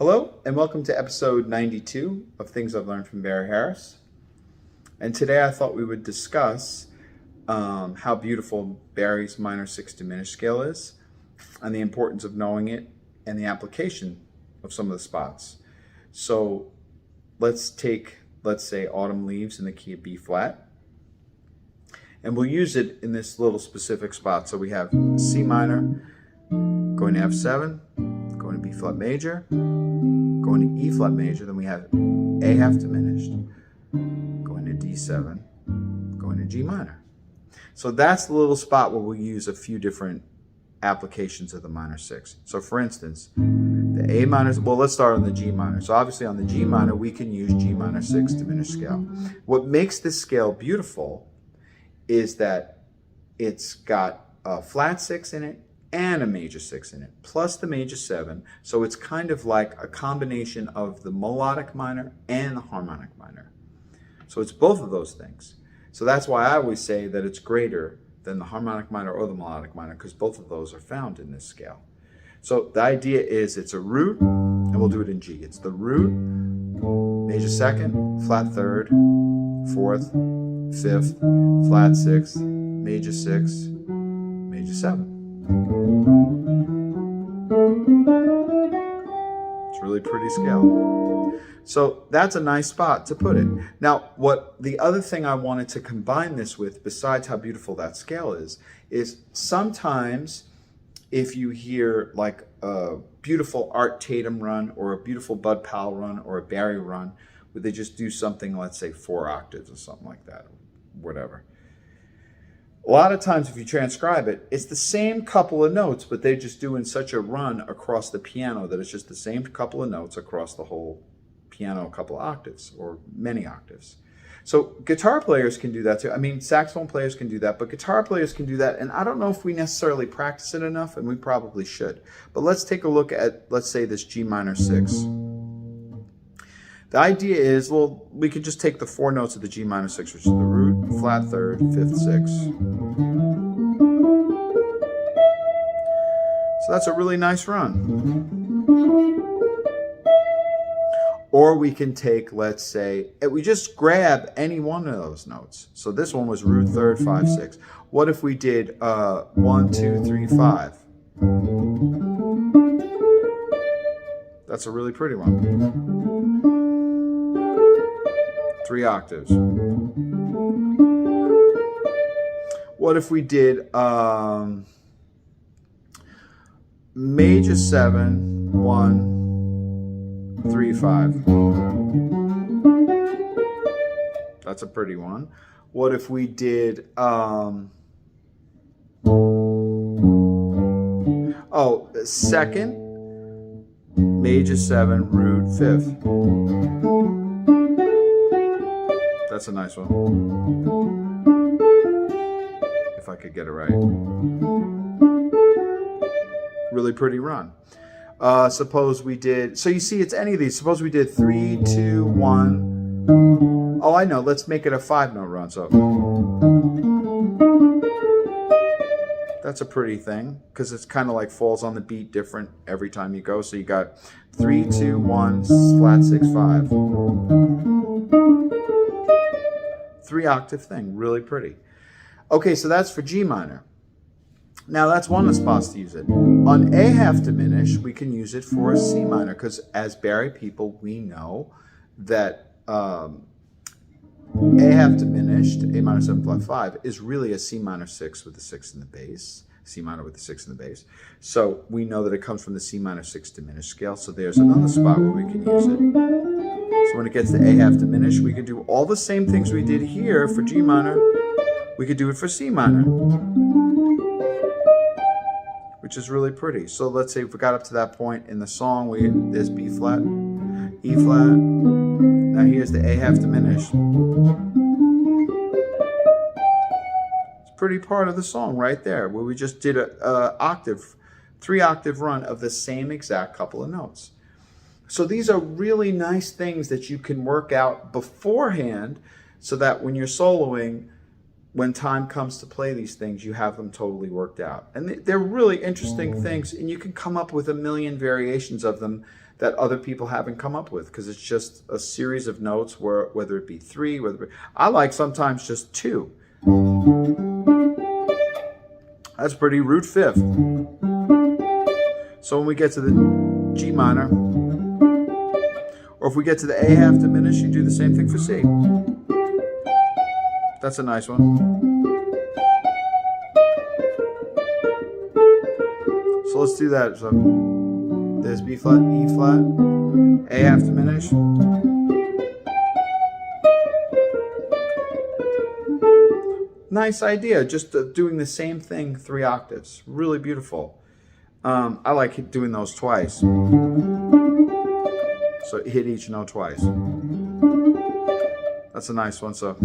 Hello and welcome to episode 92 of Things I've Learned from Barry Harris. And today I thought we would discuss how beautiful Barry's minor 6 diminished scale is and the importance of knowing it and the application of some of the spots. So let's say Autumn Leaves in the key of B flat, and we'll use it in this little specific spot. So we have C minor, going to F7, going to B flat major, going to E flat major, then we have A half diminished, going to D7, going to G minor. So that's the little spot where we'll use a few different applications of the minor 6. So for instance, the A minor, well, let's start on the G minor. So obviously on the G minor, we can use G minor 6 diminished scale. What makes this scale beautiful is that it's got a flat 6 in it and a major 6 in it, plus the major 7. So it's kind of like a combination of the melodic minor and the harmonic minor. So it's both of those things. So that's why I always say that it's greater than the harmonic minor or the melodic minor, because both of those are found in this scale. So the idea is it's a root, and we'll do it in G. It's the root, major 2nd, flat 3rd, 4th, 5th, flat 6th, major 6, major 7. It's a really pretty scale. So that's a nice spot to put it. Now, the other thing I wanted to combine this with, besides how beautiful that scale is sometimes if you hear like a beautiful Art Tatum run or a beautiful Bud Powell run or a Barry run, where they just do something, let's say 4 octaves or something like that, whatever. A lot of times if you transcribe it, it's the same couple of notes, but they're just doing such a run across the piano that it's just the same couple of notes across the whole piano, a couple of octaves or many octaves. So guitar players can do that too. I mean, saxophone players can do that, but guitar players can do that. And I don't know if we necessarily practice it enough, and we probably should. But let's take a look at, let's say, this G minor 6. The idea is, well, we could just take the 4 notes of the G minor 6, which is the root, flat 3rd, 5th, 6th. So that's a really nice run. Or we can take, let's say, we just grab any one of those notes. So this one was root 3rd, 5, 6. What if we did 1, 2, 3, 5? That's a really pretty one. 3 octaves. What if we did major 7, 1, 3, 5? That's a pretty one. What if we did second, major 7, root 5th? That's a nice one. If I could get it right. Really pretty run. Suppose we did, so you see it's any of these. Suppose we did 3, 2, 1. Oh, I know, let's make it a 5-note run. So that's a pretty thing, because it's kind of like falls on the beat different every time you go. So you got 3, 2, 1, flat 6, 5. 3 octave thing, really pretty. Okay, so that's for G minor. Now that's one of the spots to use it. On A half diminished, we can use it for a C minor, because as Barry people, we know that A half diminished, A minor 7 flat 5, is really a C minor 6 with the 6 in the bass, C minor with the 6 in the bass. So we know that it comes from the C minor 6 diminished scale. So there's another spot where we can use it. So when it gets to A half diminished, we can do all the same things we did here for G minor. We could do it for C minor, which is really pretty. So let's say if we got up to that point in the song, there's B flat, E flat. Now here's the A half diminished. It's a pretty part of the song right there, where we just did a 3 octave run of the same exact couple of notes. So these are really nice things that you can work out beforehand, so that when you're soloing, when time comes to play these things, you have them totally worked out. And they're really interesting things, and you can come up with a million variations of them that other people haven't come up with, because it's just a series of notes, whether it be three, I like sometimes just two. That's pretty, root fifth. So when we get to the G minor, or if we get to the A half diminished, you do the same thing for C. That's a nice one. So let's do that. So there's B flat, E flat, A half diminished. Nice idea, just doing the same thing 3 octaves. Really beautiful. I like doing those twice. So hit each note twice. That's a nice one. So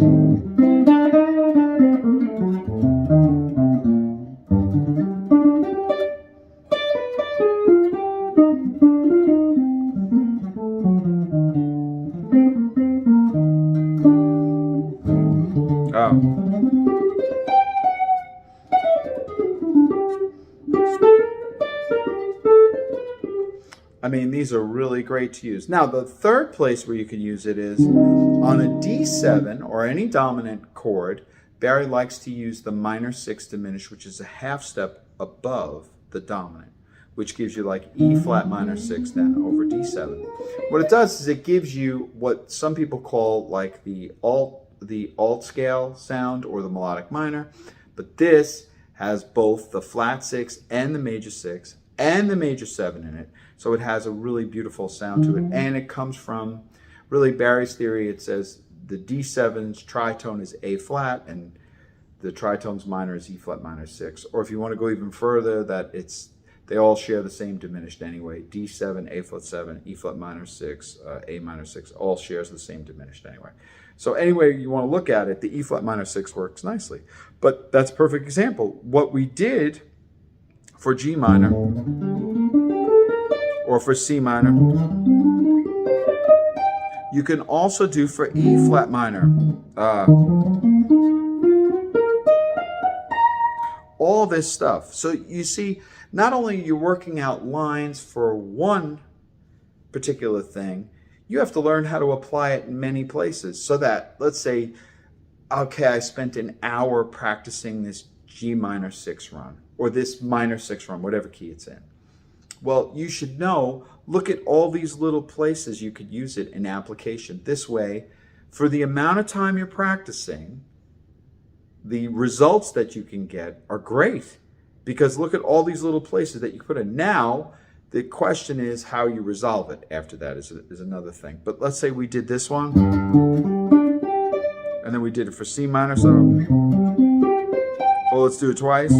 I mean, these are really great to use. Now, the third place where you can use it is on a D7 or any dominant chord. Barry likes to use the minor 6 diminished, which is a half step above the dominant, which gives you like E flat minor 6 then over D7. What it does is it gives you what some people call like the alt scale sound or the melodic minor, but this has both the flat 6 and the major 6 and the major 7 in it. So it has a really beautiful sound to it. And it comes from, really, Barry's theory. It says the D7's tritone is A flat and the tritone's minor is E flat minor 6. Or if you want to go even further, that they all share the same diminished anyway. D7, A flat 7, E flat minor 6, A minor 6, all shares the same diminished anyway. So anyway you want to look at it, the E flat minor 6 works nicely. But that's a perfect example. What we did for G minor or for C minor, you can also do for E flat minor. All this stuff. So you see, not only are you working out lines for one particular thing, you have to learn how to apply it in many places. So that, let's say, okay, I spent an hour practicing this G minor 6 run, or this minor 6 run, whatever key it's in. Well, you should know, look at all these little places you could use it in application. This way, for the amount of time you're practicing, the results that you can get are great. Because look at all these little places that you put in. Now, the question is how you resolve it after that is another thing. But let's say we did this one, and then we did it for C minor, so, well, let's do it twice.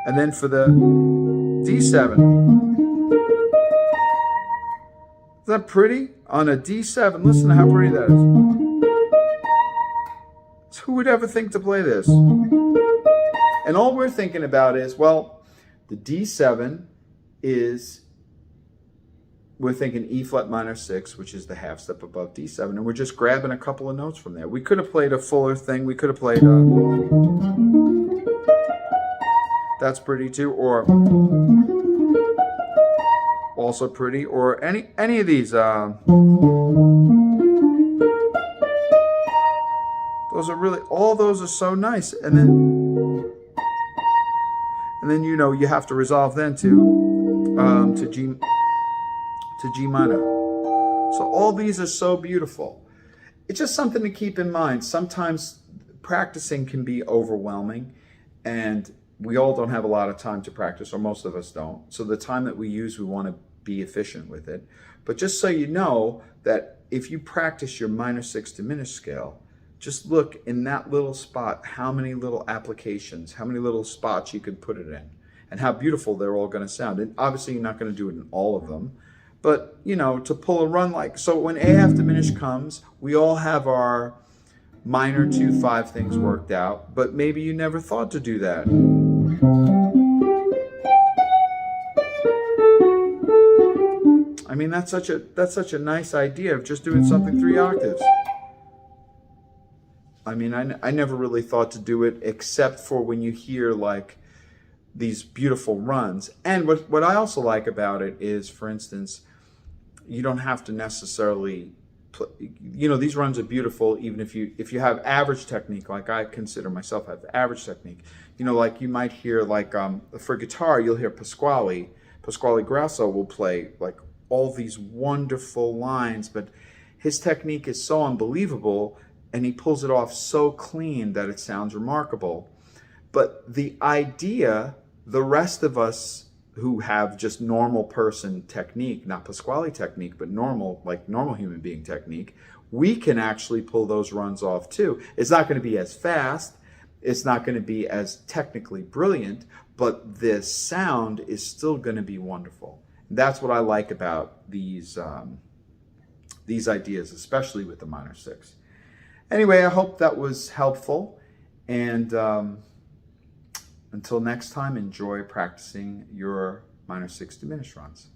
And then for the D7. Is that pretty? On a D7, listen to how pretty that is. So who would ever think to play this? And all we're thinking about is, well, the D7 is, we're thinking E flat minor 6, which is the half step above D7, and we're just grabbing a couple of notes from there. We could have played a fuller thing. We could have played that's pretty too, or also pretty, or any of these. Those are really, all those are so nice. And then you know you have to resolve then to G minor. So all these are so beautiful. It's just something to keep in mind. Sometimes practicing can be overwhelming, and we all don't have a lot of time to practice, or most of us don't. So the time that we use, we want to be efficient with it. But just so you know that if you practice your minor 6 diminished scale, just look in that little spot, how many little applications, how many little spots you could put it in, and how beautiful they're all going to sound. And obviously you're not going to do it in all of them, but you know, to pull a run like, so when A half diminished comes, we all have our minor 2-5 things worked out, but maybe you never thought to do that. I mean, that's such a nice idea of just doing something 3 octaves. I mean, I never really thought to do it except for when you hear like these beautiful runs. And what I also like about it is, for instance, you don't have to necessarily, these runs are beautiful even if you have average technique, like I consider myself have average technique. Like you might hear like for guitar, you'll hear Pasquale Grasso will play like all these wonderful lines, but his technique is so unbelievable and he pulls it off so clean that it sounds remarkable. But the idea, the rest of us who have just normal person technique, not Pasquale technique, but normal human being technique, we can actually pull those runs off too. It's not going to be as fast, it's not going to be as technically brilliant, but the sound is still going to be wonderful. That's what I like about these ideas, especially with the minor six. Anyway, I hope that was helpful, and until next time, enjoy practicing your minor six diminished runs.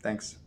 Thanks.